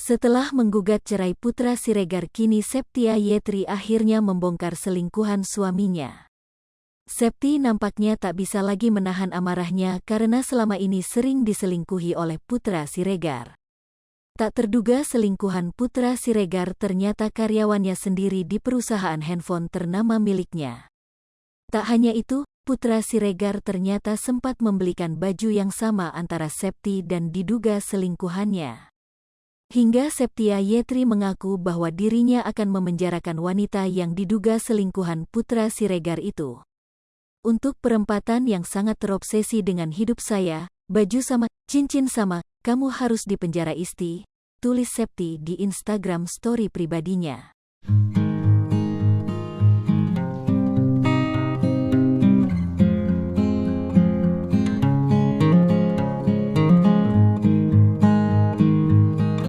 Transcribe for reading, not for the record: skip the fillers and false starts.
Setelah menggugat cerai Putra Siregar, kini Septia Yetri akhirnya membongkar selingkuhan suaminya. Septi nampaknya tak bisa lagi menahan amarahnya karena selama ini sering diselingkuhi oleh Putra Siregar. Tak terduga selingkuhan Putra Siregar ternyata karyawannya sendiri di perusahaan handphone ternama miliknya. Tak hanya itu, Putra Siregar ternyata sempat membelikan baju yang sama antara Septi dan diduga selingkuhannya. Hingga Septia Yetri mengaku bahwa dirinya akan memenjarakan wanita yang diduga selingkuhan Putra Siregar itu. Untuk perempatan yang sangat terobsesi dengan hidup saya, baju sama, cincin sama, kamu harus dipenjara Isti, tulis Septi di Instagram story pribadinya.